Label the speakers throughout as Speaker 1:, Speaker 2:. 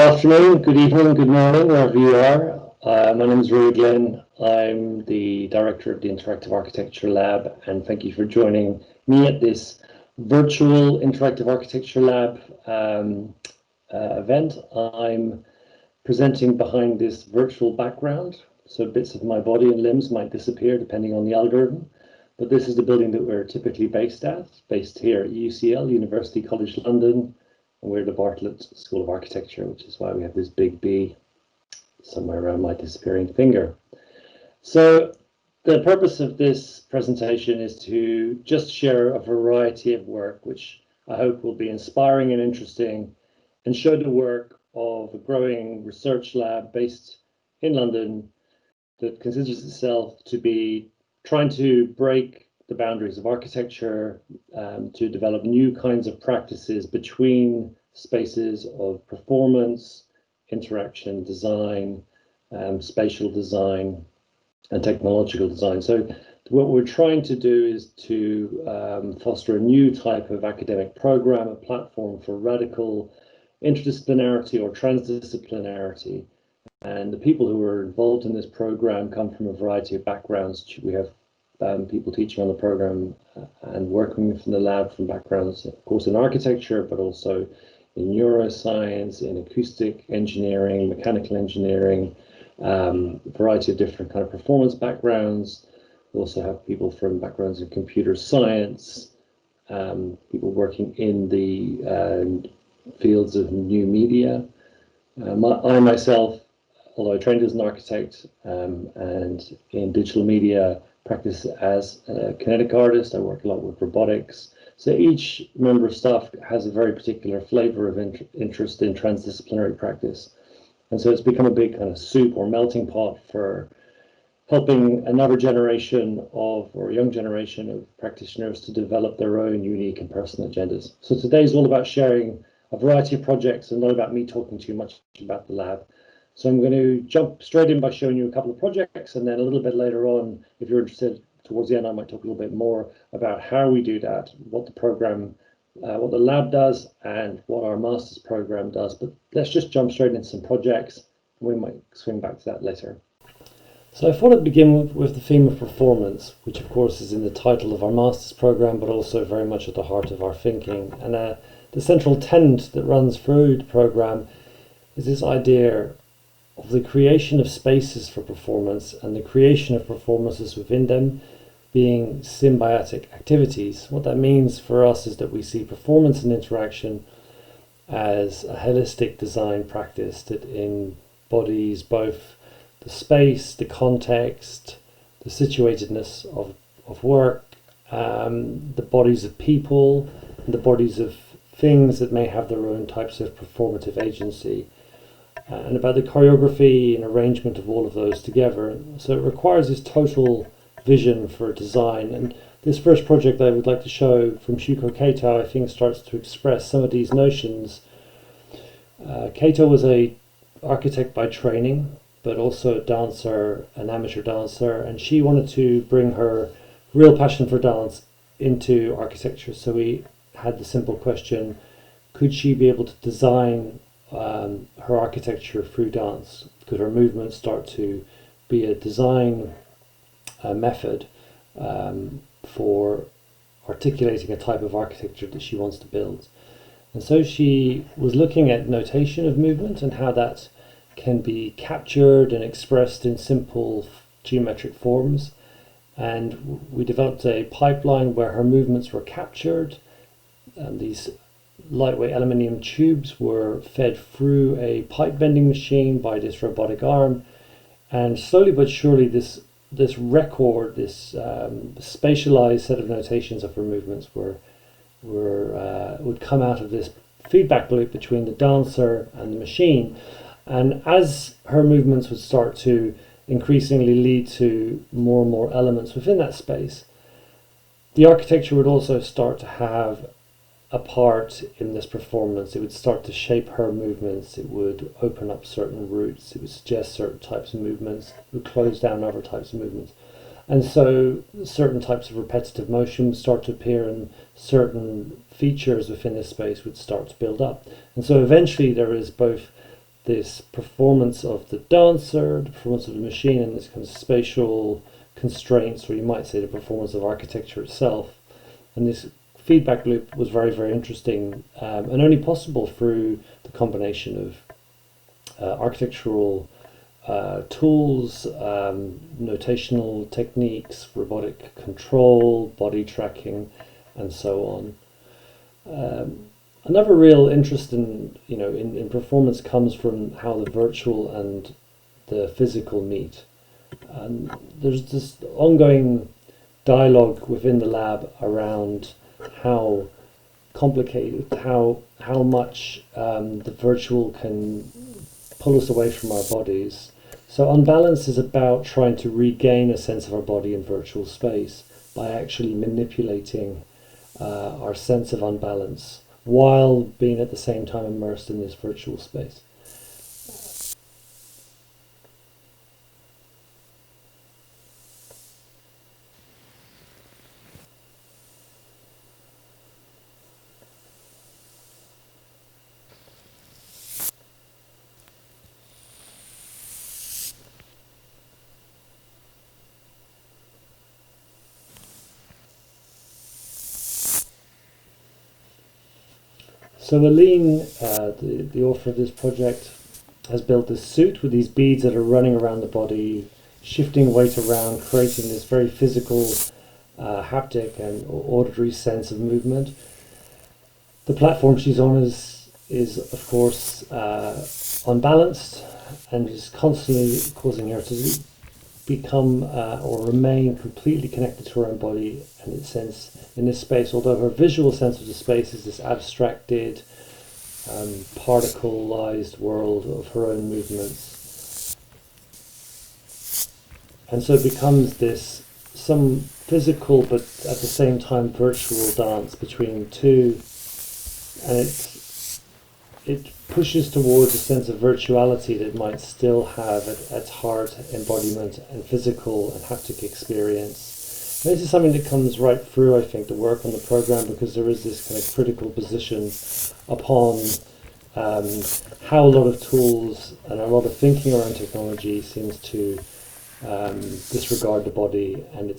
Speaker 1: afternoon, good evening, good morning, wherever you are. My name is Ruairi Glynn. I'm the director of the Interactive Architecture Lab, and thank you for joining me at this virtual Interactive Architecture Lab event. I'm presenting behind this virtual background, so bits of my body and limbs might disappear depending on the algorithm. But this is the building that we're typically based here at UCL, University College London. And we're the Bartlett School of Architecture, which is why we have this big B somewhere around my disappearing finger. So the purpose of this presentation is to just share a variety of work, which I hope will be inspiring and interesting, and show the work of a growing research lab based in London that considers itself to be trying to break the boundaries of architecture, to develop new kinds of practices between spaces of performance, interaction, design, spatial design, and technological design. So what we're trying to do is to foster a new type of academic program, a platform for radical interdisciplinarity or transdisciplinarity. And the people who are involved in this program come from a variety of backgrounds. We have people teaching on the program and working from the lab from backgrounds, of course, in architecture, but also in neuroscience, in acoustic engineering, mechanical engineering, variety of different kind of performance backgrounds. We also have people from backgrounds in computer science, people working in the fields of new media. I myself, although I trained as an architect and in digital media, practice as a kinetic artist. I work a lot with robotics. So each member of staff has a very particular flavor of interest in transdisciplinary practice. And so it's become a big kind of soup or melting pot for helping another generation or a young generation of practitioners to develop their own unique and personal agendas. So today is all about sharing a variety of projects and not about me talking too much about the lab. So I'm going to jump straight in by showing you a couple of projects, and then a little bit later on, if you're interested, towards the end, I might talk a little bit more about how we do that, what the program, what the lab does, and what our master's program does. But let's just jump straight into some projects, and we might swing back to that later. So I thought I'd begin with the theme of performance, which of course is in the title of our master's program, but also very much at the heart of our thinking. And the central tenet that runs through the program is this idea of the creation of spaces for performance and the creation of performances within them being symbiotic activities. What that means for us is that we see performance and interaction as a holistic design practice that embodies both the space, the context, the situatedness of work, the bodies of people, and the bodies of things that may have their own types of performative agency. And about the choreography and arrangement of all of those together. So it requires this total vision for design. And this first project that I would like to show from Shuko Kato, I think, starts to express some of these notions. Kato was an architect by training, but also a dancer, an amateur dancer, and she wanted to bring her real passion for dance into architecture. So we had the simple question, could she be able to design her architecture through dance? Could her movements start to be a design method for articulating a type of architecture that she wants to build? And so she was looking at notation of movement and how that can be captured and expressed in simple geometric forms. And we developed a pipeline where her movements were captured, and these lightweight aluminium tubes were fed through a pipe bending machine by this robotic arm, and slowly but surely this record, this spatialized set of notations of her movements would come out of this feedback loop between the dancer and the machine. And as her movements would start to increasingly lead to more and more elements within that space, the architecture would also start to have a part in this performance. It would start to shape her movements. It would open up certain routes. It would suggest certain types of movements. It would close down other types of movements. And so certain types of repetitive motion would start to appear, and certain features within this space would start to build up. And so eventually there is both this performance of the dancer, the performance of the machine, and this kind of spatial constraints, or you might say the performance of architecture itself. And this feedback loop was very, very interesting, and only possible through the combination of architectural tools, notational techniques, robotic control, body tracking, and so on. Another real interest in performance comes from how the virtual and the physical meet. And there's this ongoing dialogue within the lab around how complicated, how much the virtual can pull us away from our bodies. So Unbalance is about trying to regain a sense of our body in virtual space by actually manipulating our sense of unbalance while being at the same time immersed in this virtual space. So Aline, the author of this project, has built this suit with these beads that are running around the body, shifting weight around, creating this very physical, haptic and auditory sense of movement. The platform she's on is of course unbalanced and is constantly causing her to become or remain completely connected to her own body and its sense in this space, although her visual sense of the space is this abstracted, particleized world of her own movements. And so it becomes this some physical but at the same time virtual dance between two, and it pushes towards a sense of virtuality that might still have at its heart embodiment and physical and haptic experience. And this is something that comes right through, I think, the work on the program, because there is this kind of critical position upon how a lot of tools and a lot of thinking around technology seems to disregard the body and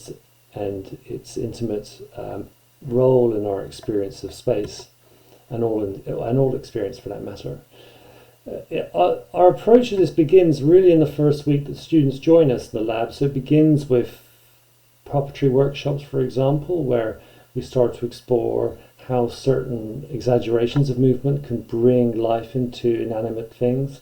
Speaker 1: its intimate role in our experience of space. And all experience for that matter. Our approach to this begins really in the first week that students join us in the lab. So it begins with puppetry workshops, for example, where we start to explore how certain exaggerations of movement can bring life into inanimate things.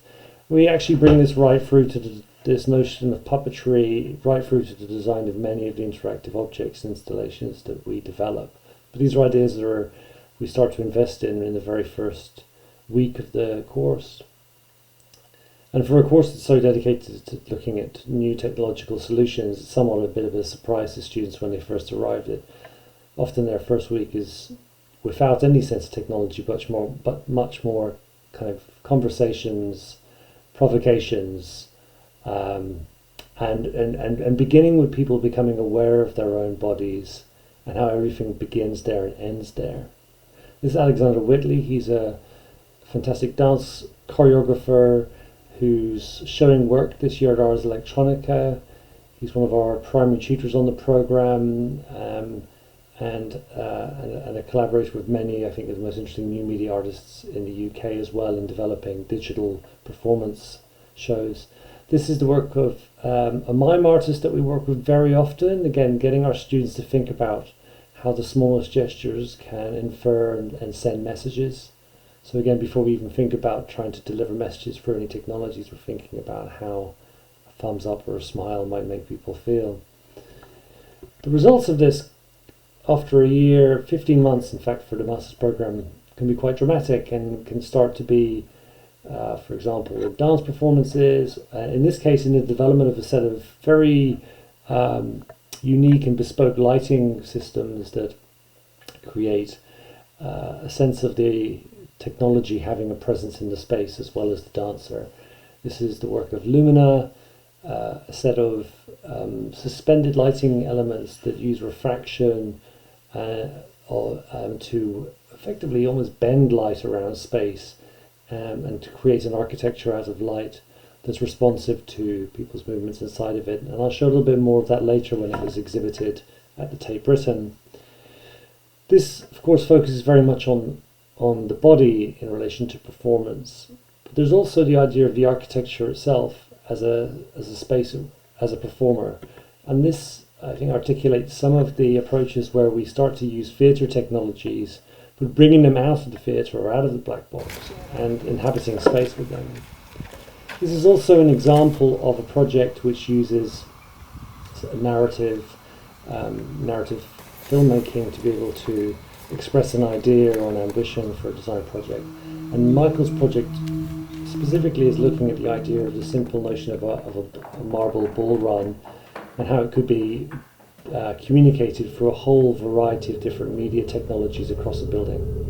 Speaker 1: We actually bring this right through to this notion of puppetry, right through to the design of many of the interactive objects and installations that we develop. But these are ideas that we start to invest in the very first week of the course. And for a course that's so dedicated to looking at new technological solutions, it's somewhat a bit of a surprise to students when they first arrive that often their first week is without any sense of technology, but much more kind of conversations, provocations, and beginning with people becoming aware of their own bodies and how everything begins there and ends there. This is Alexander Whitley. He's a fantastic dance choreographer who's showing work this year at Ars Electronica. He's one of our primary tutors on the program, and a collaborator with many, I think, of the most interesting new media artists in the UK as well in developing digital performance shows. This is the work of a mime artist that we work with very often, again, getting our students to think about how the smallest gestures can infer and send messages. So again, before we even think about trying to deliver messages through any technologies, we're thinking about how a thumbs up or a smile might make people feel. The results of this, after a year, 15 months in fact for the master's program, can be quite dramatic and can start to be, for example, with dance performances, in this case in the development of a set of very unique and bespoke lighting systems that create a sense of the technology having a presence in the space as well as the dancer. This is the work of Lumina, a set of suspended lighting elements that use refraction to effectively almost bend light around space and to create an architecture out of light that's responsive to people's movements inside of it. And I'll show a little bit more of that later when it was exhibited at the Tate Britain. This, of course, focuses very much on the body in relation to performance. But there's also the idea of the architecture itself as a space, as a performer. And this, I think, articulates some of the approaches where we start to use theatre technologies, but bringing them out of the theatre or out of the black box and inhabiting space with them. This is also an example of a project which uses narrative filmmaking to be able to express an idea or an ambition for a design project. And Michael's project specifically is looking at the idea of the simple notion of a marble bull run and how it could be communicated through a whole variety of different media technologies across a building.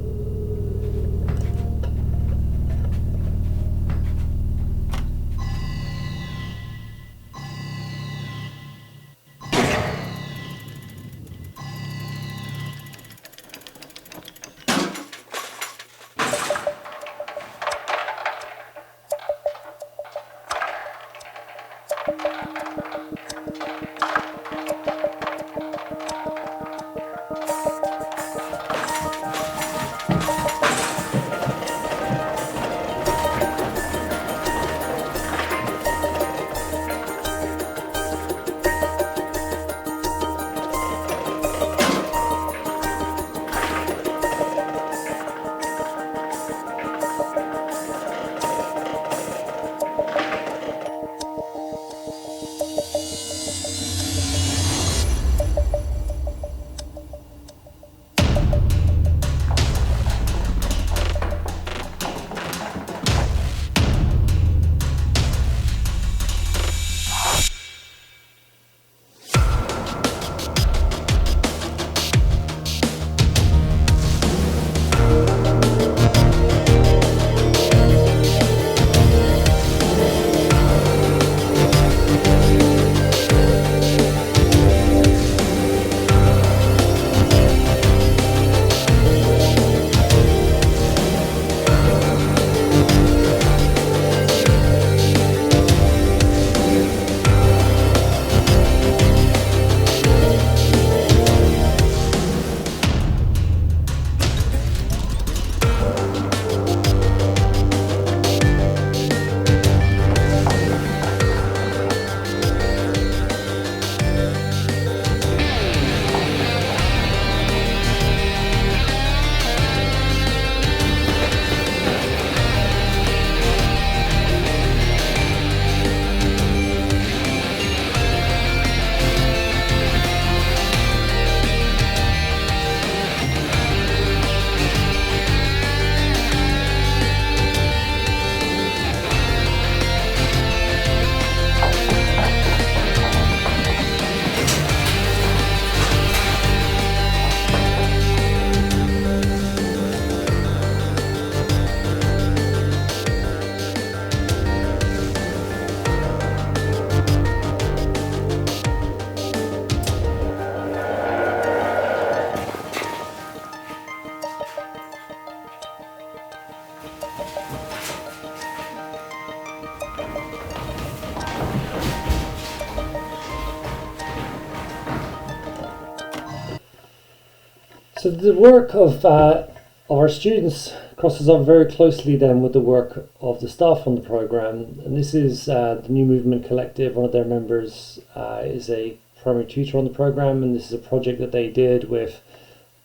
Speaker 1: So the work of our students crosses up very closely then with the work of the staff on the programme, and this is the New Movement Collective. One of their members is a primary tutor on the programme, and this is a project that they did with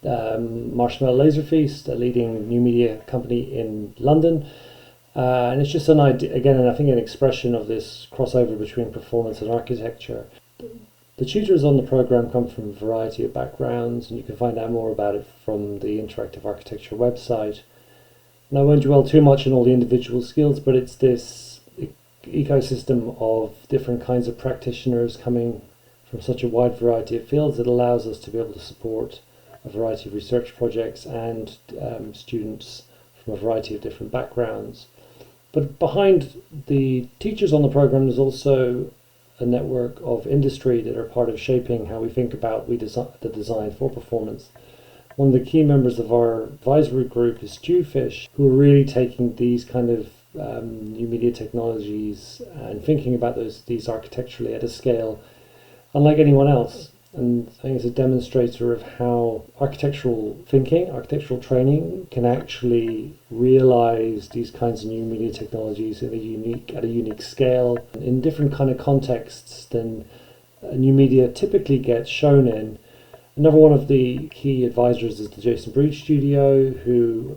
Speaker 1: Marshmallow Laser Feast, a leading new media company in London. And it's just an idea, again, and I think an expression of this crossover between performance and architecture. The tutors on the programme come from a variety of backgrounds, and you can find out more about it from the Interactive Architecture website. And I won't dwell too much on all the individual skills, but it's this ecosystem of different kinds of practitioners coming from such a wide variety of fields that allows us to be able to support a variety of research projects and students from a variety of different backgrounds. But behind the teachers on the programme, there's also a network of industry that are part of shaping how we think about the design for performance. One of the key members of our advisory group is Jewfish, who are really taking these kind of new media technologies and thinking about these architecturally at a scale unlike anyone else. And I think it's a demonstrator of how architectural thinking, architectural training can actually realize these kinds of new media technologies at a unique scale in different kind of contexts than new media typically gets shown in. Another one of the key advisors is the Jason Bruges studio, who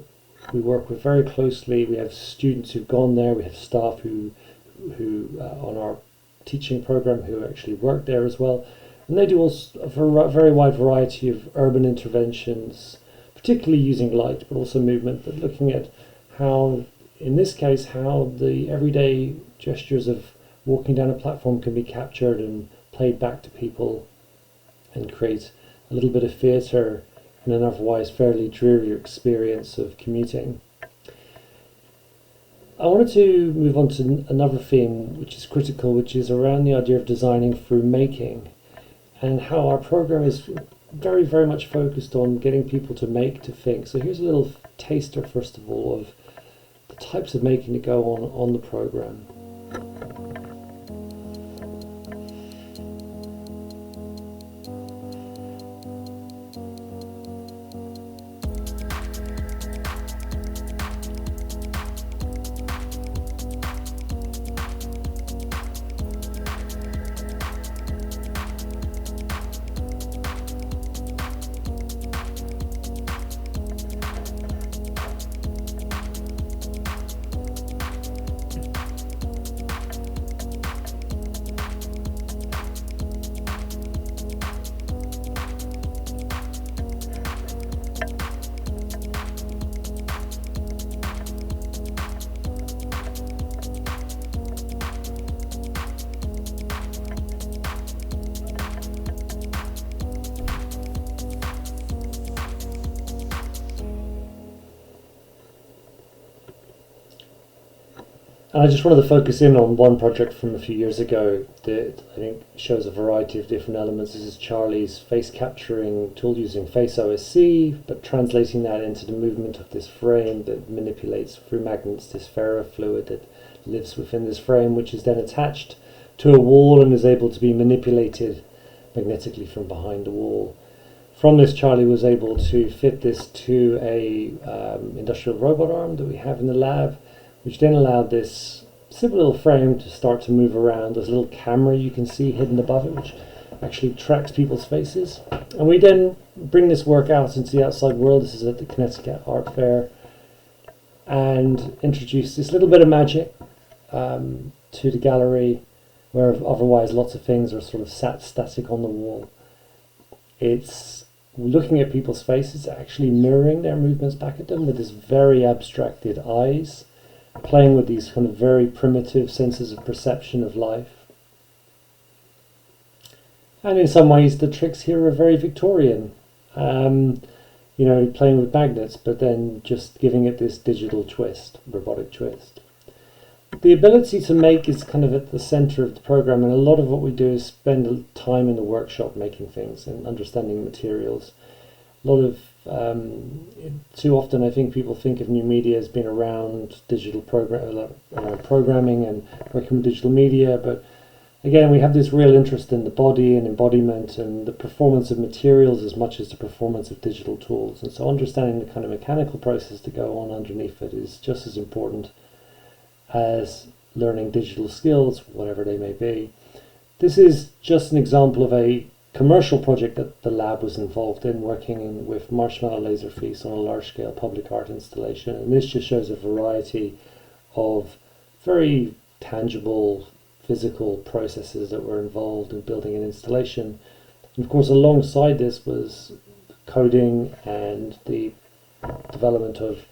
Speaker 1: we work with very closely. We have students who've gone there. We have staff who on our teaching program who actually work there as well. And they do a very wide variety of urban interventions, particularly using light, but also movement, but looking at how, in this case, how the everyday gestures of walking down a platform can be captured and played back to people and create a little bit of theatre in an otherwise fairly dreary experience of commuting. I wanted to move on to another theme which is critical, which is around the idea of designing through making, and how our program is very, very much focused on getting people to make, to think. So here's a little taster, first of all, of the types of making that go on the program. And I just wanted to focus in on one project from a few years ago that I think shows a variety of different elements. This is Charlie's face capturing tool using Face OSC, but translating that into the movement of this frame that manipulates through magnets this ferrofluid that lives within this frame, which is then attached to a wall and is able to be manipulated magnetically from behind the wall. From this, Charlie was able to fit this to a industrial robot arm that we have in the lab, which then allowed this simple little frame to start to move around. There's a little camera you can see hidden above it, which actually tracks people's faces. And we then bring this work out into the outside world. This is at the Connecticut Art Fair, and introduce this little bit of magic to the gallery, where otherwise lots of things are sort of sat static on the wall. It's looking at people's faces, actually mirroring their movements back at them with this very abstracted eyes, playing with these kind of very primitive senses of perception of life. And in some ways the tricks here are very Victorian, playing with magnets, but then just giving it this digital twist, robotic twist. The ability to make is kind of at the center of the program, and a lot of what we do is spend time in the workshop making things and understanding materials. A lot of too often I think people think of new media as being around digital programming and working with digital media, but again we have this real interest in the body and embodiment and the performance of materials as much as the performance of digital tools, and so understanding the kind of mechanical process to go on underneath it is just as important as learning digital skills, whatever they may be. This is just an example of a commercial project that the lab was involved in, working with Marshmallow Laserfeast on a large-scale public art installation. And this just shows a variety of very tangible physical processes that were involved in building an installation. And of course, alongside this was coding and the development of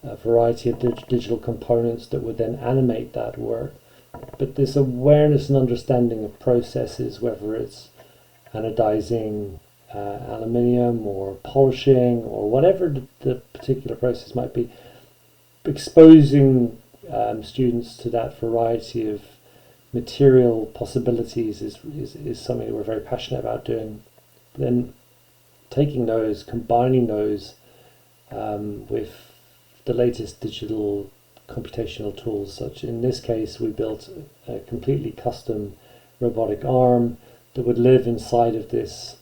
Speaker 1: a variety of digital components that would then animate that work. But this awareness and understanding of processes, whether it's anodizing aluminium or polishing or whatever the particular process might be, exposing students to that variety of material possibilities is something that we're very passionate about doing. Then taking those, combining those with the latest digital computational tools. Such in this case, we built a completely custom robotic arm that would live inside of this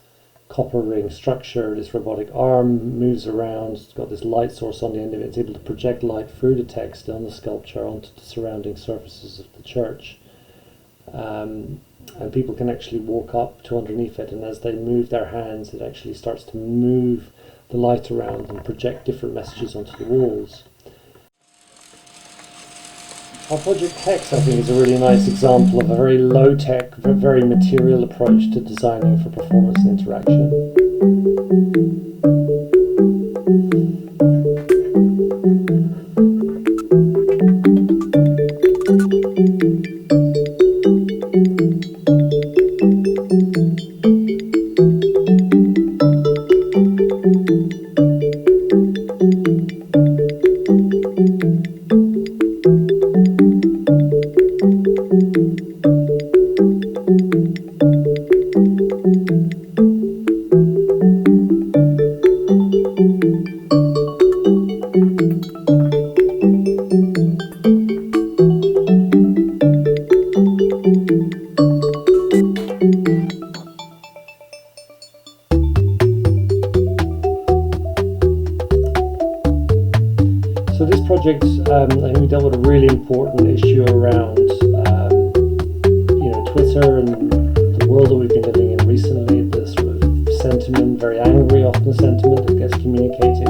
Speaker 1: copper ring structure. This robotic arm moves around, it's got this light source on the end of it, it's able to project light through the text on the sculpture onto the surrounding surfaces of the church. And people can actually walk up to underneath it, and as they move their hands, it actually starts to move the light around and project different messages onto the walls. Our project Hex, I think, is a really nice example of a very low-tech, very material approach to designing for performance and interaction. So this project, I think we dealt with a really important issue around, Twitter and the world that we've been living in recently. The sort of sentiment, very angry, often sentiment that gets communicated,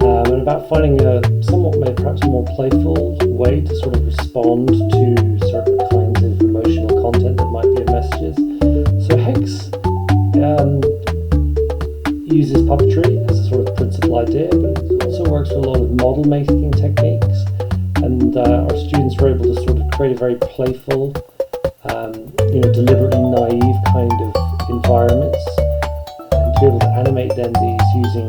Speaker 1: and about finding a somewhat, maybe perhaps more playful way to sort of respond to certain kinds of emotional content that might be in messages. So Hex uses puppetry as a sort of principal idea, but it also works with a lot of model making techniques, and our students were able to sort of create a very playful, deliberately naive kind of environments, and to be able to animate then these using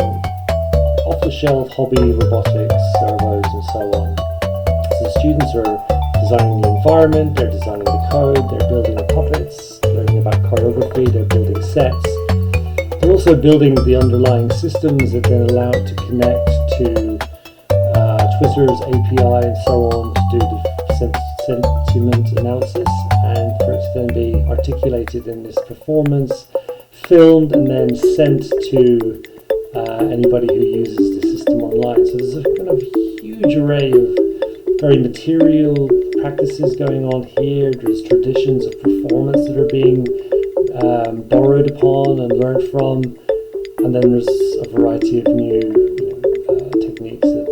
Speaker 1: off-the-shelf hobby robotics, servos and so on. So the students are designing the environment, they're designing the code, they're building the puppets, learning about choreography, they're building sets. They're also building the underlying systems that then allow it to connect to Twitter's API and so on to do the sentiment analysis, and for it to then be articulated in this performance, filmed and then sent to anybody who uses the system online. So there's a kind of huge array of very material practices going on here. There's traditions of performance that are being borrowed upon and learned from, and then there's a variety of new techniques that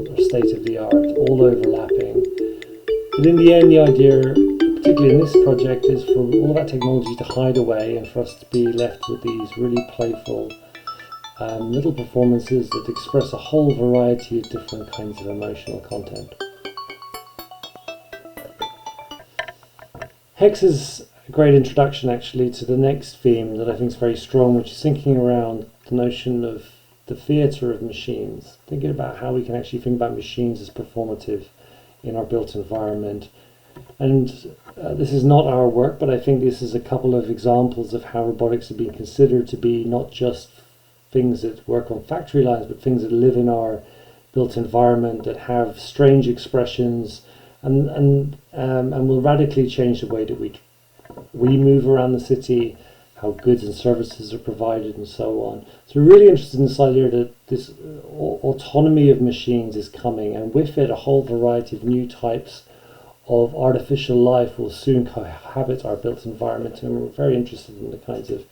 Speaker 1: are state of the art, all overlapping. But in the end, the idea, particularly in this project, is for all of that technology to hide away and for us to be left with these really playful little performances that express a whole variety of different kinds of emotional content. Hex is a great introduction actually to the next theme that I think is very strong, which is thinking around the notion of the theatre of machines, thinking about how we can actually think about machines as performative in our built environment. And this is not our work, but I think this is a couple of examples of how robotics are being considered to be not just things that work on factory lines, but things that live in our built environment, that have strange expressions, and will radically change the way that we move around the city, how goods and services are provided, and so on. So we're really interested in this idea that this autonomy of machines is coming, and with it a whole variety of new types of artificial life will soon cohabit our built environment, and we're very interested in the kinds of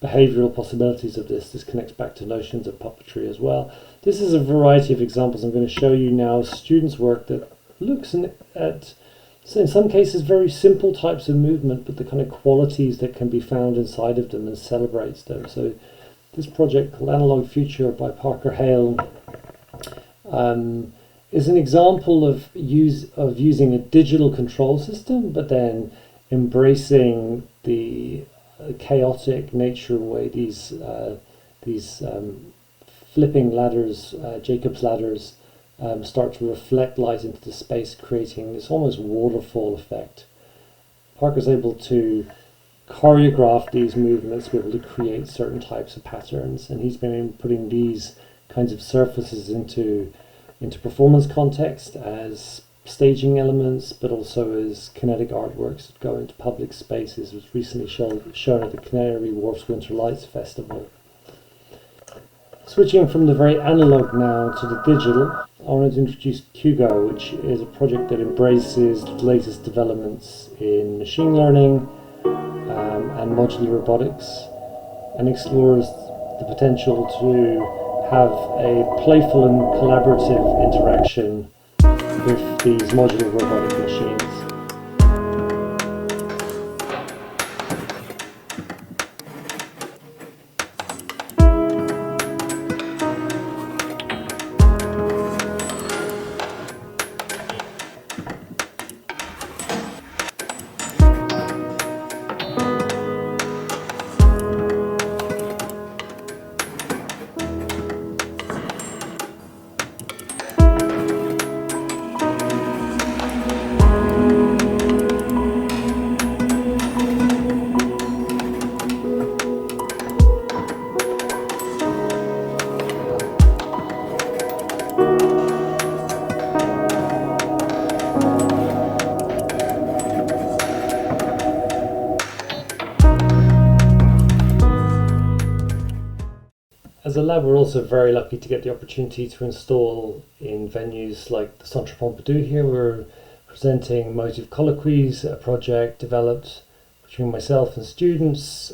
Speaker 1: behavioural possibilities of this. This connects back to notions of puppetry as well. This is a variety of examples I'm going to show you now, students' work that looks at, so in some cases, very simple types of movement, but the kind of qualities that can be found inside of them and celebrates them. So this project called Analog Future by Parker Hale is an example of using a digital control system, but then embracing the chaotic nature of the way these flipping ladders, Jacob's ladders, start to reflect light into the space, creating this almost waterfall effect. Parker's able to choreograph these movements, be able to create certain types of patterns, and he's been putting these kinds of surfaces into performance context as staging elements, but also as kinetic artworks that go into public spaces. It was recently shown at the Canary Wharf's Winter Lights Festival. Switching from the very analog now to the digital, I wanted to introduce Hugo, which is a project that embraces the latest developments in machine learning and modular robotics, and explores the potential to have a playful and collaborative interaction with these modular robotic machines. As a lab, we're also very lucky to get the opportunity to install in venues like the Centre Pompidou here. We're presenting Motive Colloquies, a project developed between myself and students,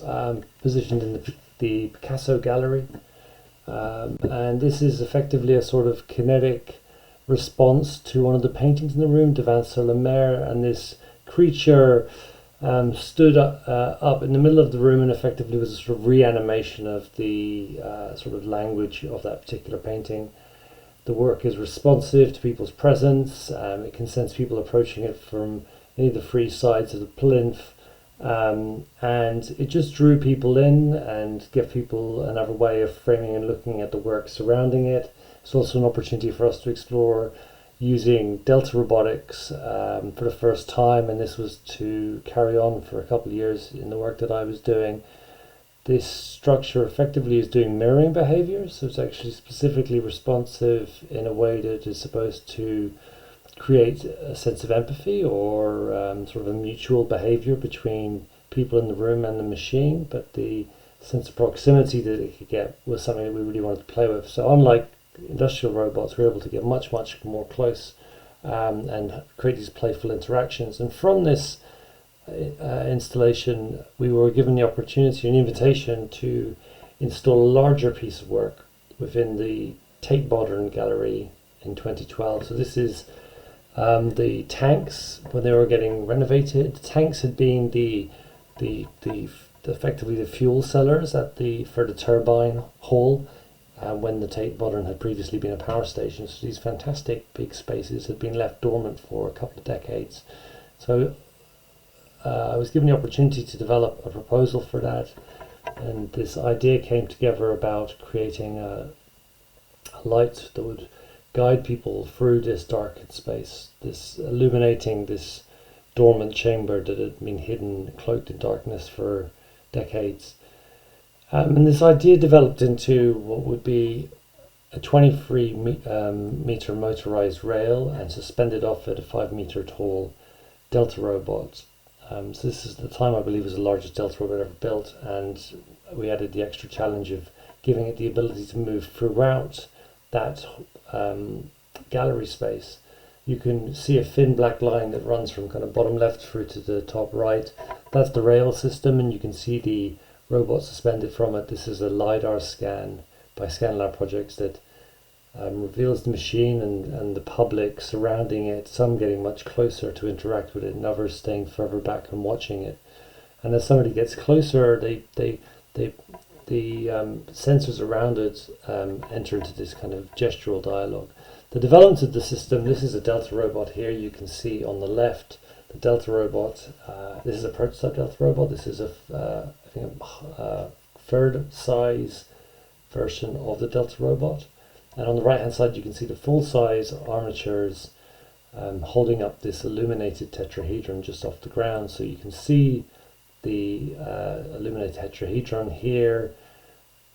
Speaker 1: positioned in the Picasso Gallery. And this is effectively a sort of kinetic response to one of the paintings in the room, Devant sur la Mer, and this creature stood up in the middle of the room and effectively was a sort of reanimation of the sort of language of that particular painting. The work is responsive to people's presence. It can sense people approaching it from any of the free sides of the plinth, and it just drew people in and gave people another way of framing and looking at the work surrounding it. It's also an opportunity for us to explore using Delta robotics for the first time, and this was to carry on for a couple of years in the work that I was doing. This structure effectively is doing mirroring behavior, so it's actually specifically responsive in a way that is supposed to create a sense of empathy or sort of a mutual behavior between people in the room and the machine, but the sense of proximity that it could get was something that we really wanted to play with. So unlike industrial robots, we're able to get much more close and create these playful interactions. And from this installation, we were given the opportunity, an invitation to install a larger piece of work within the Tate Modern Gallery in 2012. So this is the tanks when they were getting renovated. The tanks had been the effectively the fuel cellars for the turbine hall. When the Tate Modern had previously been a power station. So these fantastic big spaces had been left dormant for a couple of decades. So I was given the opportunity to develop a proposal for that, and this idea came together about creating a light that would guide people through this darkened space, this illuminating this dormant chamber that had been hidden, cloaked in darkness for decades. And this idea developed into what would be a 23 meter motorized rail and suspended off it a 5 meter tall Delta robot. So this is the time I believe was the largest Delta robot ever built, and we added the extra challenge of giving it the ability to move throughout that gallery space. You can see a thin black line that runs from kind of bottom left through to the top right. That's the rail system, and you can see the robot suspended from it. This is a LiDAR scan by ScanLab Projects that reveals the machine and the public surrounding it, some getting much closer to interact with it, and others staying further back and watching it. And as somebody gets closer, the sensors around it enter into this kind of gestural dialogue. The development of the system, this is a Delta robot here. You can see on the left the Delta robot. This is a prototype Delta robot. This is a third size version of the Delta robot, and on the right hand side you can see the full size armatures holding up this illuminated tetrahedron just off the ground, so you can see the illuminated tetrahedron here,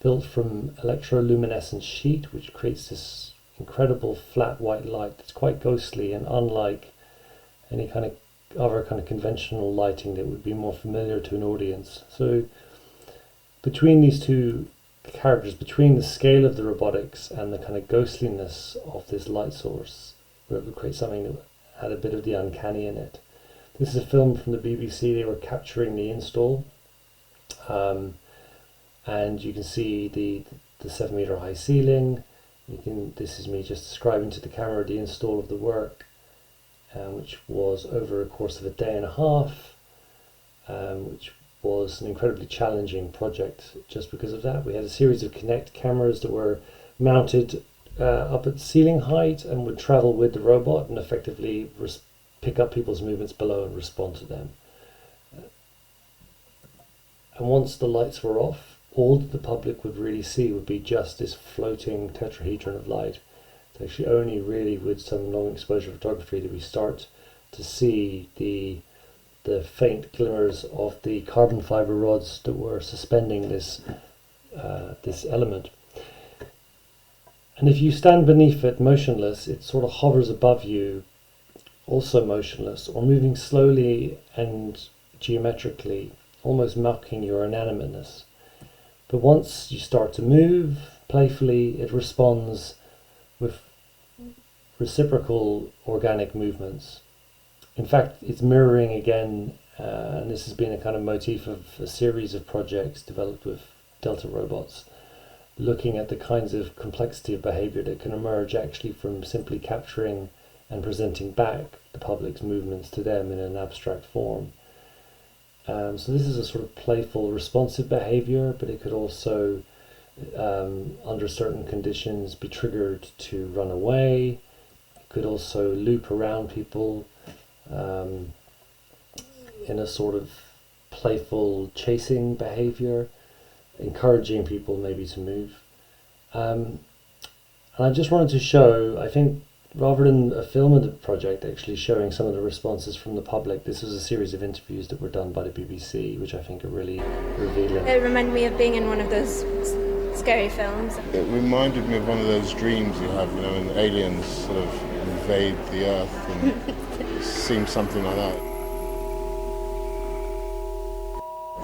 Speaker 1: built from electroluminescent sheet, which creates this incredible flat white light that's quite ghostly and unlike any kind of other kind of conventional lighting that would be more familiar to an audience. So between these two characters, between the scale of the robotics and the kind of ghostliness of this light source, it would create something that had a bit of the uncanny in it. This is a film from the BBC. They were capturing the install, and you can see the 7-meter high ceiling. This is me just describing to the camera the install of the work, which was over a course of a day and a half, which was an incredibly challenging project just because of that. We had a series of Kinect cameras that were mounted up at ceiling height and would travel with the robot and effectively pick up people's movements below and respond to them. And once the lights were off, all that the public would really see would be just this floating tetrahedron of light. It's actually only really with some long exposure photography that we start to see the faint glimmers of the carbon fiber rods that were suspending this element. And if you stand beneath it motionless, it sort of hovers above you, also motionless, or moving slowly and geometrically, almost mocking your inanimateness. But once you start to move playfully, it responds with reciprocal organic movements. In fact, it's mirroring again, and this has been a kind of motif of a series of projects developed with Delta robots, looking at the kinds of complexity of behavior that can emerge actually from simply capturing and presenting back the public's movements to them in an abstract form. So this is a sort of playful, responsive behavior, but it could also, under certain conditions, be triggered to run away. It could also loop around people in a sort of playful chasing behavior, encouraging people maybe to move. And I just wanted to show, I think, rather than a film of the project actually showing some of the responses from the public, this was a series of interviews that were done by the BBC, which I think are really revealing.
Speaker 2: It reminded me of being in one of those scary films.
Speaker 3: It reminded me of one of those dreams you have, you know, when aliens sort of invade the Earth, and it seemed something like that.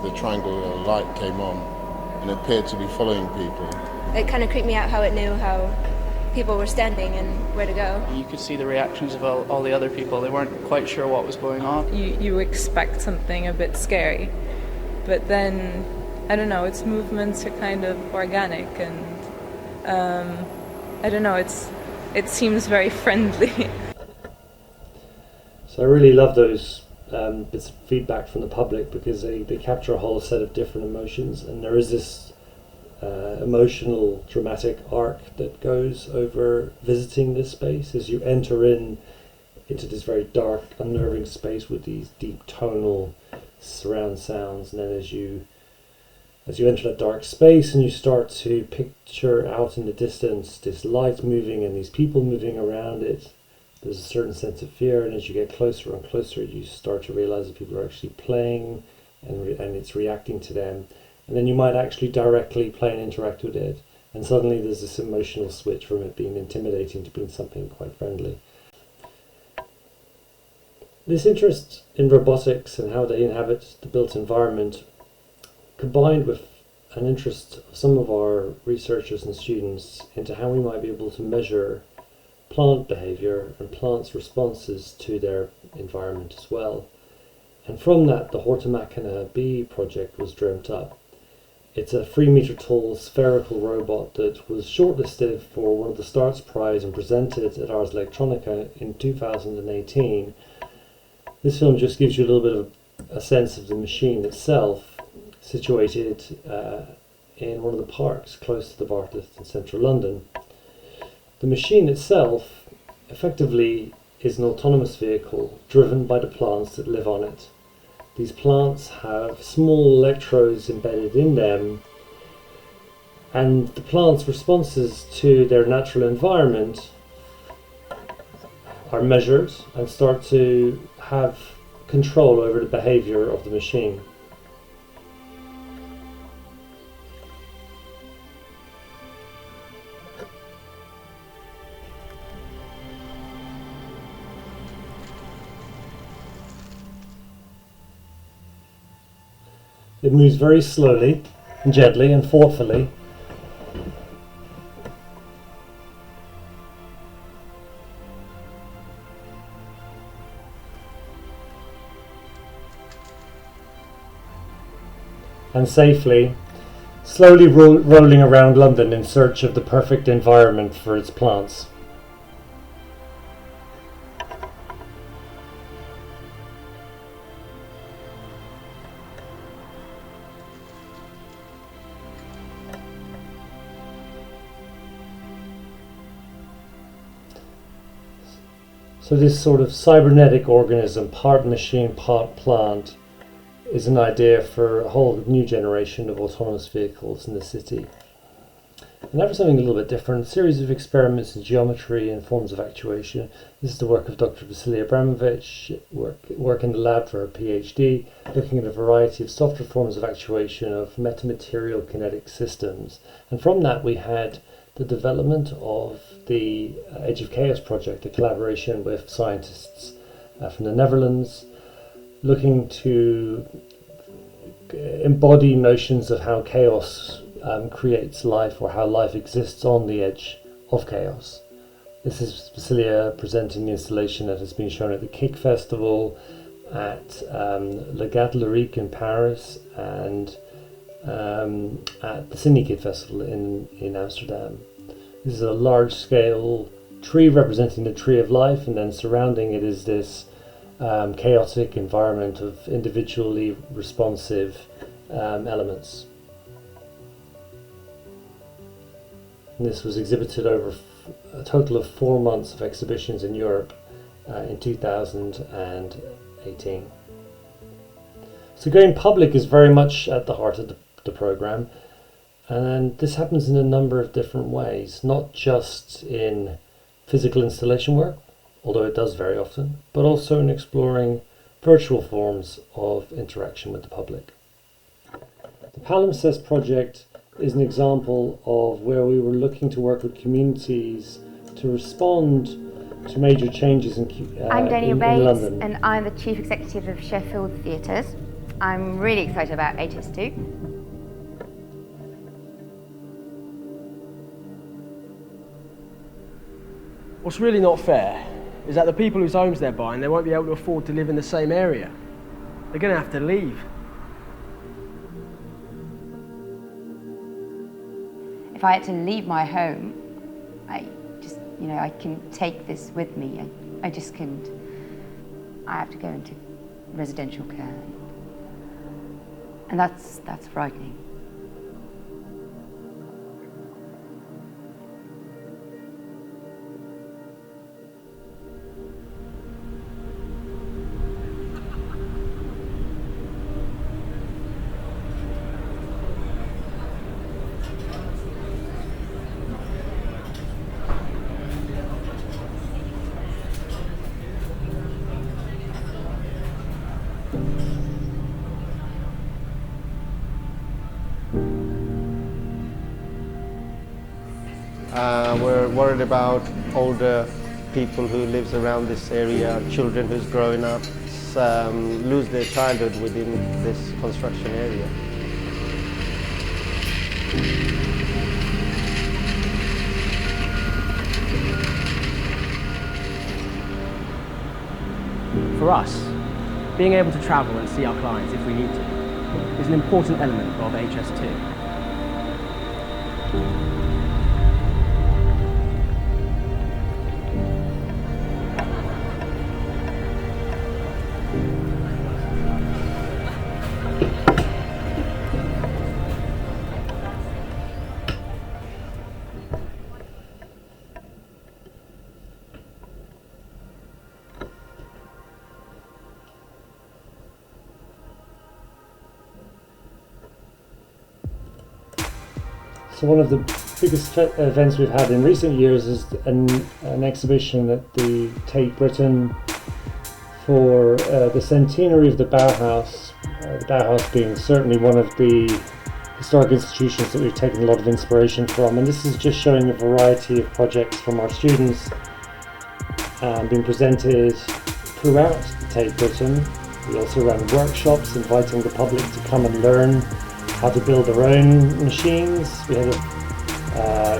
Speaker 3: The triangle light came on and it appeared to be following people.
Speaker 2: It kind of creeped me out how it knew how people were standing and where to go.
Speaker 4: You could see the reactions of all the other people. They weren't quite sure what was going on.
Speaker 5: You expect something a bit scary, but then, I don't know, its movements are kind of organic, and I don't know, it seems very friendly.
Speaker 1: So I really love those bits of feedback from the public, because they capture a whole set of different emotions, and there is this emotional, dramatic arc that goes over visiting this space as you enter into this very dark, unnerving space with these deep tonal surround sounds, and then as you enter that dark space and you start to picture out in the distance this light moving and these people moving around it, there's a certain sense of fear, and as you get closer and closer you start to realize that people are actually playing and it's reacting to them. And then you might actually directly play and interact with it, and suddenly there's this emotional switch from it being intimidating to being something quite friendly. This interest in robotics and how they inhabit the built environment, combined with an interest of some of our researchers and students into how we might be able to measure plant behavior and plants' responses to their environment as well. And from that, the Horta Machina B project was dreamt up. It's a 3-meter tall spherical robot that was shortlisted for one of the Starts Prize and presented at Ars Electronica in 2018. This film just gives you a little bit of a sense of the machine itself, situated in one of the parks close to the Bartlett in central London. The machine itself effectively is an autonomous vehicle driven by the plants that live on it. These plants have small electrodes embedded in them, and the plant's responses to their natural environment are measured and start to have control over the behavior of the machine. It moves very slowly and gently and thoughtfully. And safely, slowly rolling around London in search of the perfect environment for its plants. So this sort of cybernetic organism, part machine, part plant, is an idea for a whole new generation of autonomous vehicles in the city. And now for something a little bit different, a series of experiments in geometry and forms of actuation. This is the work of Dr. Vasily Abramovich, work in the lab for her PhD, looking at a variety of softer forms of actuation of metamaterial kinetic systems. And from that we had the development of the Edge of Chaos project, a collaboration with scientists from the Netherlands, looking to embody notions of how chaos creates life, or how life exists on the edge of chaos. This is Basilia presenting the installation that has been shown at the Kick Festival, at Le Gadlerique in Paris, and at the Sydney Kid Festival in Amsterdam. This is a large-scale tree representing the tree of life, and then surrounding it is this chaotic environment of individually responsive elements. And this was exhibited over a total of 4 months of exhibitions in Europe in 2018. So going public is very much at the heart of the program, and this happens in a number of different ways, not just in physical installation work, although it does very often, but also in exploring virtual forms of interaction with the public. The Palimpsest project is an example of where we were looking to work with communities to respond to major changes in London.
Speaker 6: And I'm the Chief Executive of Sheffield Theatres. I'm really excited about HS2.
Speaker 7: What's really not fair is that the people whose homes they're buying, they won't be able to afford to live in the same area. They're going to have to leave.
Speaker 6: If I had to leave my home, I can take this with me. I just couldn't. I have to go into residential care. And that's frightening.
Speaker 8: We're worried about older people who lives around this area, children who's growing up, lose their childhood within this construction area.
Speaker 7: For us, being able to travel and see our clients if we need to is an important element of HS2.
Speaker 1: So one of the biggest events we've had in recent years is an exhibition at the Tate Britain for the centenary of the Bauhaus. The Bauhaus being certainly one of the historic institutions that we've taken a lot of inspiration from, and this is just showing a variety of projects from our students being presented throughout Tate Britain, We also ran workshops inviting the public to come and learn how to build their own machines. We had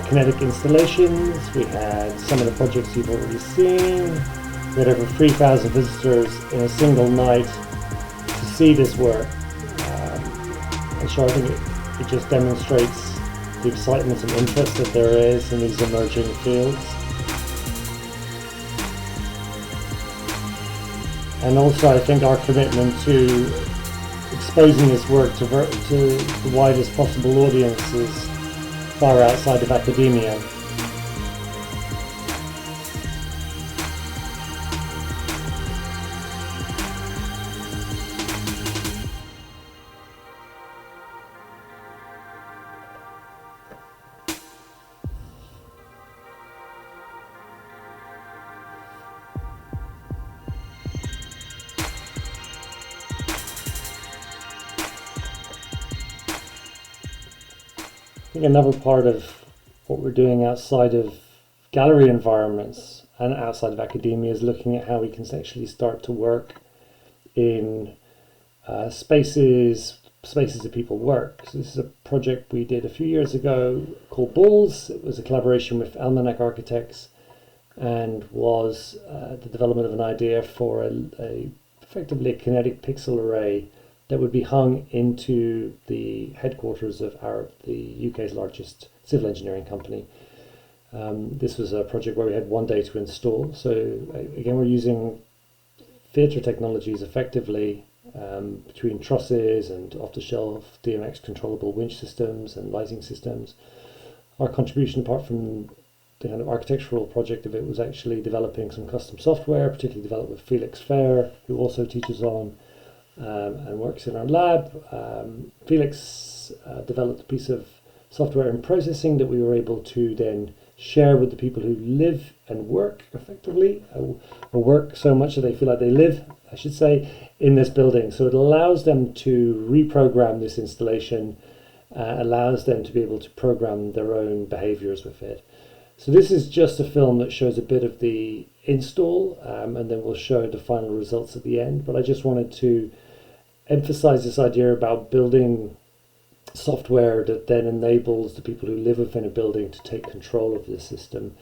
Speaker 1: kinetic installations. We had some of the projects you've already seen. We had over 3,000 visitors in a single night to see this work. And so I think it just demonstrates the excitement and interest that there is in these emerging fields. And also I think our commitment to exposing this work to the widest possible audiences far outside of academia. I think another part of what we're doing outside of gallery environments and outside of academia is looking at how we can actually start to work in spaces that people work. So this is a project we did a few years ago called Balls. It was a collaboration with Almanac Architects and was the development of an idea for effectively a kinetic pixel array that would be hung into the headquarters of the UK's largest civil engineering company. This was a project where we had one day to install. So again, we're using theatre technologies effectively between trusses and off-the-shelf DMX controllable winch systems and lighting systems. Our contribution, apart from the kind of architectural project of it, was actually developing some custom software, particularly developed with Felix Fair, who also teaches on and works in our lab. Felix developed a piece of software and processing that we were able to then share with the people who live and work effectively, or work so much that they feel like they live, I should say, in this building. So it allows them to reprogram this installation, allows them to be able to program their own behaviors with it. So this is just a film that shows a bit of the install, and then we'll show the final results at the end. But I just wanted to emphasize this idea about building software that then enables the people who live within a building to take control of the system.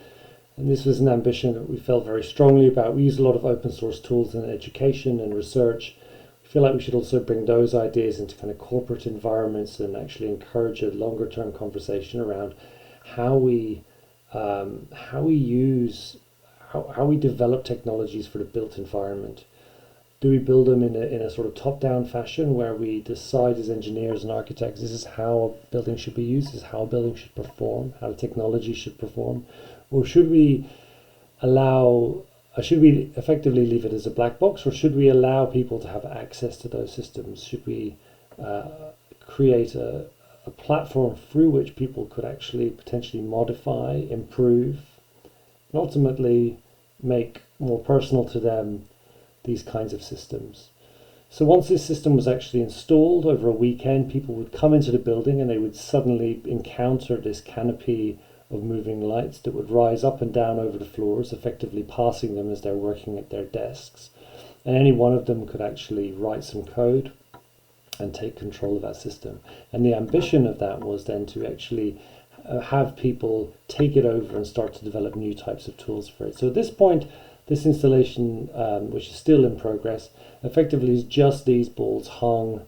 Speaker 1: And this was an ambition that we felt very strongly about. We use a lot of open source tools in education and research. We feel like we should also bring those ideas into kind of corporate environments and actually encourage a longer term conversation around how we develop technologies for the built environment. Do we build them in a sort of top-down fashion where we decide as engineers and architects this is how a building should be used, this is how a building should perform, how the technology should perform? Or should we effectively leave it as a black box, or should we allow people to have access to those systems? Should we create a platform through which people could actually potentially modify, improve, and ultimately make more personal to them these kinds of systems? So once this system was actually installed over a weekend, people would come into the building and they would suddenly encounter this canopy of moving lights that would rise up and down over the floors, effectively passing them as they're working at their desks. And any one of them could actually write some code and take control of that system. And the ambition of that was then to actually have people take it over and start to develop new types of tools for it. So at this point, this installation, which is still in progress, effectively is just these balls hung,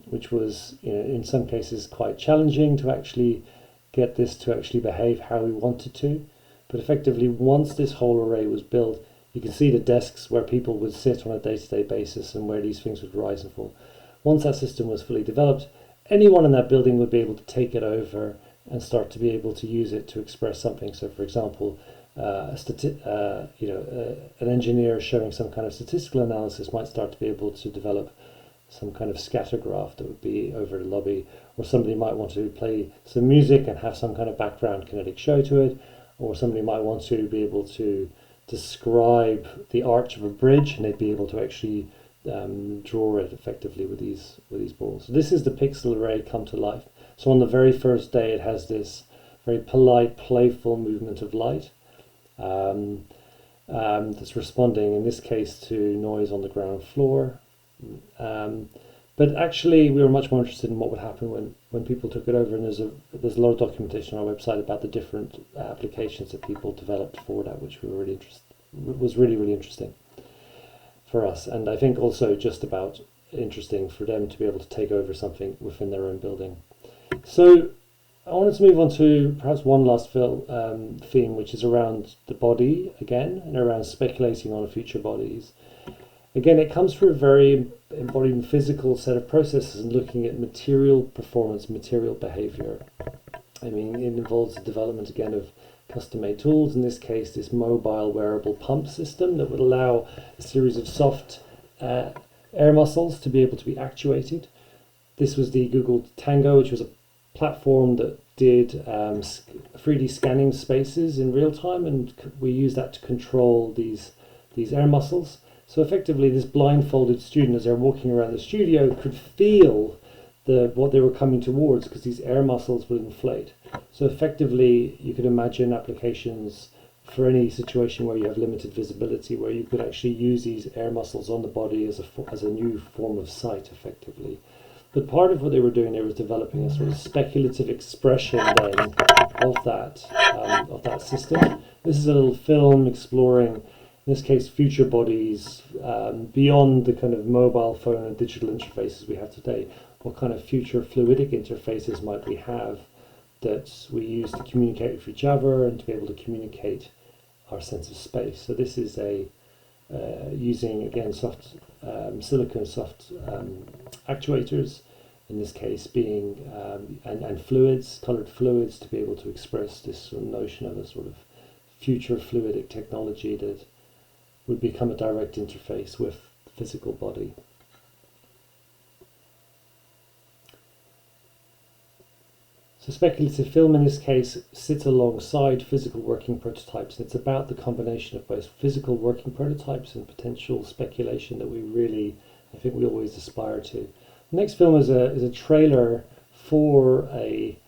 Speaker 1: which was, in some cases quite challenging to actually get this to actually behave how we wanted to. But effectively, once this whole array was built, you can see the desks where people would sit on a day-to-day basis and where these things would rise and fall. Once that system was fully developed, anyone in that building would be able to take it over and start to be able to use it to express something. So, for example, an engineer showing some kind of statistical analysis might start to be able to develop some kind of scatter graph that would be over the lobby, or somebody might want to play some music and have some kind of background kinetic show to it, or somebody might want to be able to describe the arch of a bridge, and they'd be able to actually draw it effectively with these balls. So this is the pixel array come to life. So on the very first day, it has this very polite, playful movement of light that's responding, in this case, to noise on the ground floor. But actually, we were much more interested in what would happen when people took it over, and there's a lot of documentation on our website about the different applications that people developed for that, which was really interesting for us, and I think also just about interesting for them to be able to take over something within their own building. So I wanted to move on to perhaps one last theme, which is around the body again, and around speculating on future bodies. Again, it comes through a very embodied physical set of processes and looking at material performance, material behavior. I mean, it involves the development again of custom-made tools, in this case this mobile wearable pump system that would allow a series of soft air muscles to be able to be actuated. This was the Google Tango, which was a platform that did 3D scanning spaces in real time, and we used that to control these air muscles. So effectively, this blindfolded student, as they're walking around the studio, could feel what they were coming towards because these air muscles would inflate. So effectively, you could imagine applications for any situation where you have limited visibility, where you could actually use these air muscles on the body as a new form of sight, effectively. But part of what they were doing, they were developing a sort of speculative expression then of that system. This is a little film exploring, in this case, future bodies beyond the kind of mobile phone and digital interfaces we have today. What kind of future fluidic interfaces might we have that we use to communicate with each other and to be able to communicate our sense of space? So this is using, again, silicon soft actuators, in this case being, and fluids, colored fluids, to be able to express this sort of notion of a sort of future fluidic technology that would become a direct interface with the physical body. So speculative film in this case sits alongside physical working prototypes, and it's about the combination of both physical working prototypes and potential speculation that I think we always aspire to. The next film is a trailer for a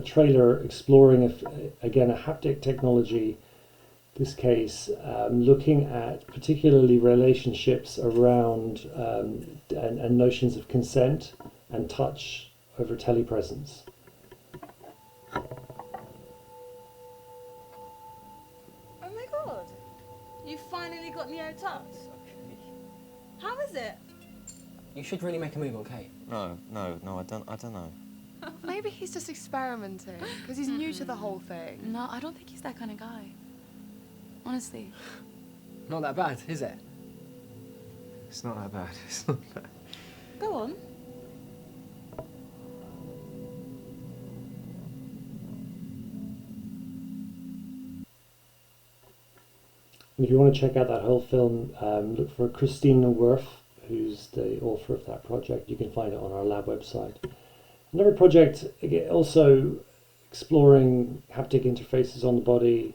Speaker 1: trailer exploring again a haptic technology. This case looking at particularly relationships around and notions of consent and touch over telepresence.
Speaker 9: Oh my god! You finally got Neo touch. How is it?
Speaker 10: You should really make a move, okay?
Speaker 11: No, I don't know.
Speaker 12: Maybe he's just experimenting, because he's new to the whole thing.
Speaker 13: No, I don't think he's that kind of guy. Honestly.
Speaker 10: Not that bad, is it?
Speaker 11: It's not that bad. It's not bad.
Speaker 9: Go on.
Speaker 1: If you want to check out that whole film, look for Christina Worth, who's the author of that project. You can find it on our lab website. Another project, again, also exploring haptic interfaces on the body.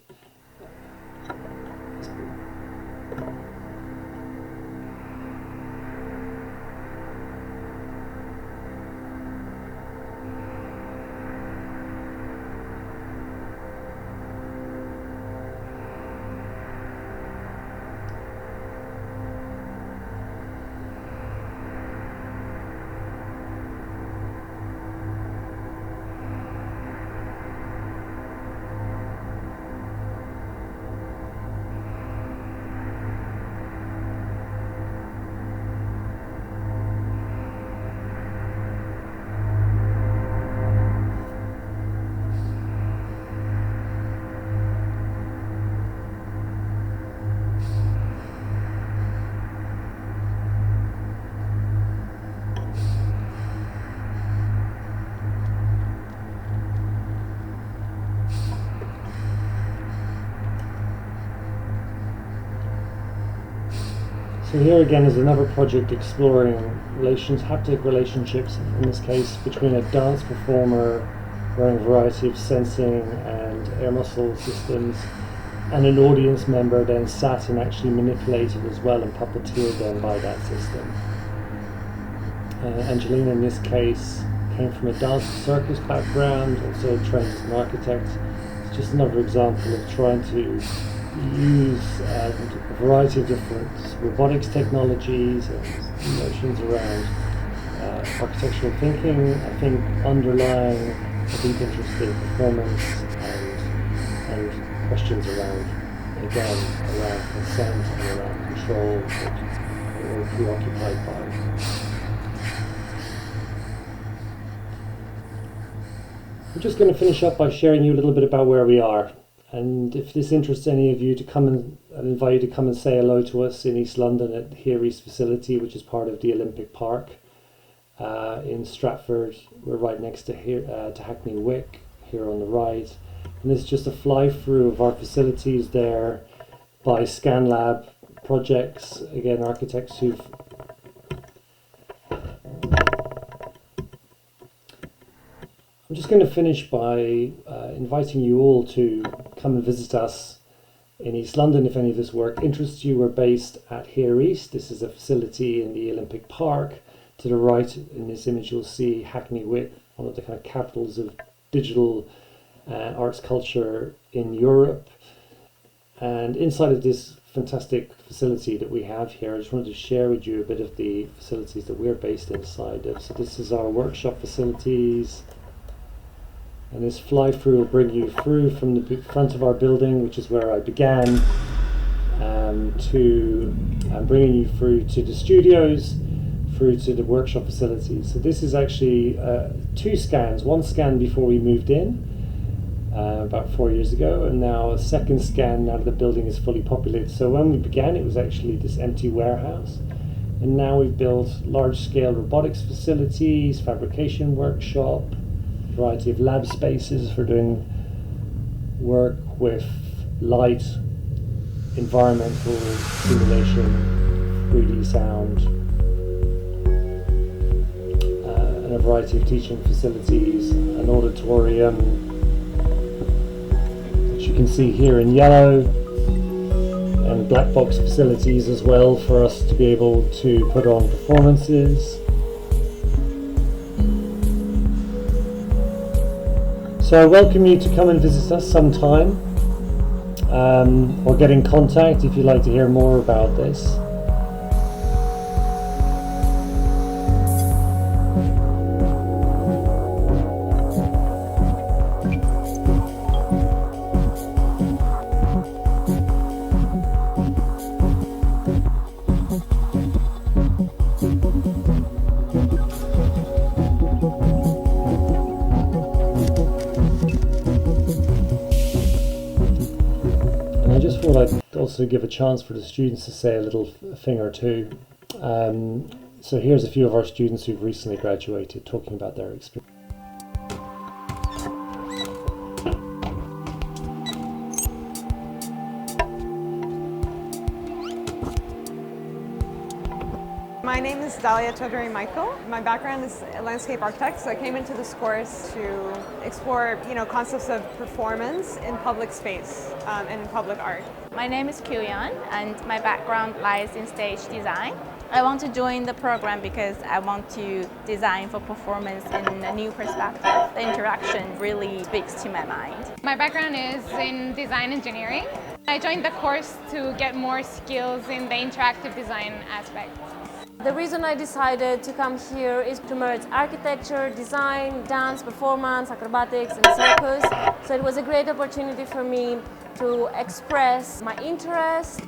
Speaker 1: So here again is another project exploring haptic relationships, in this case between a dance performer wearing a variety of sensing and air muscle systems and an audience member then sat and actually manipulated as well and puppeteered then by that system. Angelina in this case came from a dance circus background, also trained as an architect. It's just another example of trying to use variety of different robotics technologies and notions around architectural thinking. I think underlying a deep interest in performance and questions around, again, around consent and around control that we're preoccupied by. I'm just going to finish up by sharing you a little bit about where we are. And if this interests any of you, to come and I'd invite you to come and say hello to us in East London at Here East facility, which is part of the Olympic Park in Stratford. We're right next to Hackney Wick, here on the right. And this is just a fly through of our facilities there by ScanLab projects, again, architects who've I'm just going to finish by inviting you all to come and visit us in East London if any of this work interests you. We're based at Here East. This is a facility in the Olympic Park. To the right in this image you'll see Hackney Wick, one of the kind of capitals of digital arts culture in Europe. And inside of this fantastic facility that we have here, I just wanted to share with you a bit of the facilities that we're based inside of. So this is our workshop facilities. And this fly-through will bring you through from the front of our building, which is where I began, to bringing you through to the studios, through to the workshop facilities. So this is actually 2 scans. One scan before we moved in, about 4 years ago, and now a second scan now that the building is fully populated. So when we began, it was actually this empty warehouse. And now we've built large-scale robotics facilities, fabrication workshop, variety of lab spaces for doing work with light, environmental simulation, 3D sound, and a variety of teaching facilities, an auditorium, which you can see here in yellow, and black box facilities as well for us to be able to put on performances. So I welcome you to come and visit us sometime, or get in contact if you'd like to hear more about this. I'd also give a chance for the students to say a little thing or two. So here's a few of our students who've recently graduated talking about their experience.
Speaker 14: My name is Dalia Chaudhary Michael. My background is landscape architect, so I came into this course to explore, concepts of performance in public space and in public art.
Speaker 15: My name is Kyuyeon, and my background lies in stage design. I want to join the program because I want to design for performance in a new perspective. The interaction really speaks to my mind.
Speaker 16: My background is in design engineering. I joined the course to get more skills in the interactive design aspect.
Speaker 17: The reason I decided to come here is to merge architecture, design, dance, performance, acrobatics, and circus. So it was a great opportunity for me to express my interest.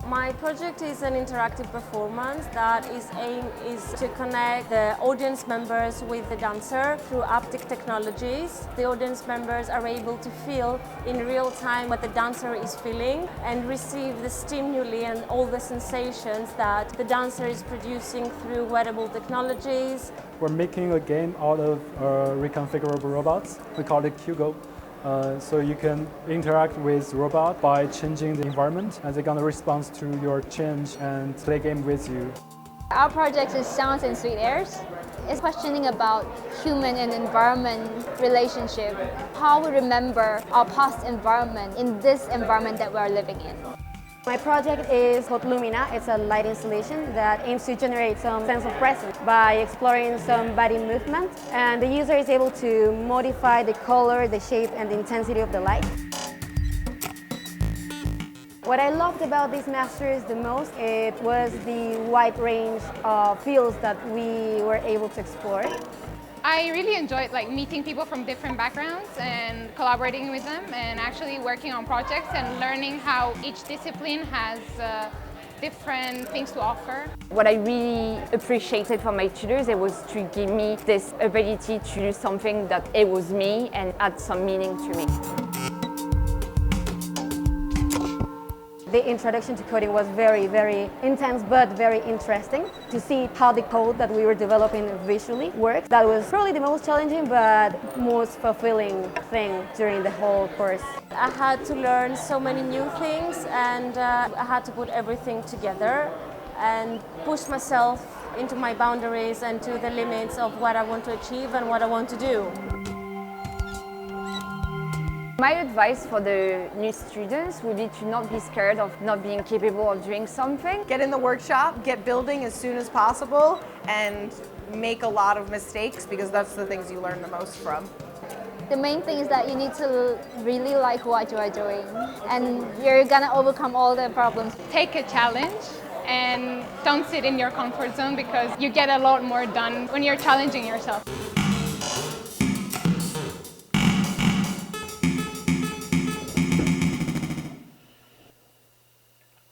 Speaker 17: My project is an interactive performance that its aim is to connect the audience members with the dancer through haptic technologies. The audience members are able to feel in real time what the dancer is feeling and receive the stimuli and all the sensations that the dancer is producing through wearable technologies.
Speaker 18: We're making a game out of reconfigurable robots. We call it Hugo. So you can interact with robot by changing the environment, and they're going to respond to your change and play game with you.
Speaker 19: Our project is Sounds and Sweet Airs. It's questioning about human and environment relationship, how we remember our past environment in this environment that we're living in.
Speaker 20: My project is called Lumina. It's a light installation that aims to generate some sense of presence by exploring some body movement. And the user is able to modify the color, the shape, and the intensity of the light. What I loved about these masters the most, it was the wide range of fields that we were able to explore.
Speaker 16: I really enjoyed meeting people from different backgrounds and collaborating with them and actually working on projects and learning how each discipline has different things to offer.
Speaker 21: What I really appreciated from my tutors, it was to give me this ability to do something that it was me and add some meaning to me.
Speaker 20: The introduction to coding was very, very intense but very interesting to see how the code that we were developing visually works. That was probably the most challenging but most fulfilling thing during the whole course.
Speaker 17: I had to learn so many new things and I had to put everything together and push myself into my boundaries and to the limits of what I want to achieve and what I want to do.
Speaker 21: My advice for the new students would be to not be scared of not being capable of doing something.
Speaker 22: Get in the workshop, get building as soon as possible, and make a lot of mistakes because that's the things you learn the most from.
Speaker 19: The main thing is that you need to really like what you are doing, and you're gonna overcome all the problems.
Speaker 16: Take a challenge and don't sit in your comfort zone because you get a lot more done when you're challenging yourself.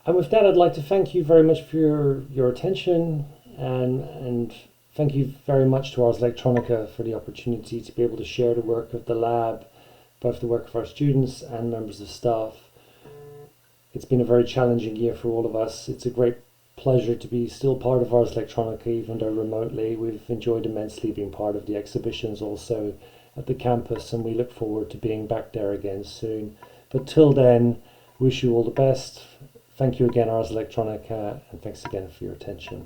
Speaker 1: And with that, I'd like to thank you very much for your attention and thank you very much to Ars Electronica for the opportunity to be able to share the work of the lab, both the work of our students and members of staff. It's been a very challenging year for all of us. It's a great pleasure to be still part of Ars Electronica, even though remotely. We've enjoyed immensely being part of the exhibitions also at the campus, and we look forward to being back there again soon. But till then, wish you all the best. Thank you again, Ars Electronica, and thanks again for your attention.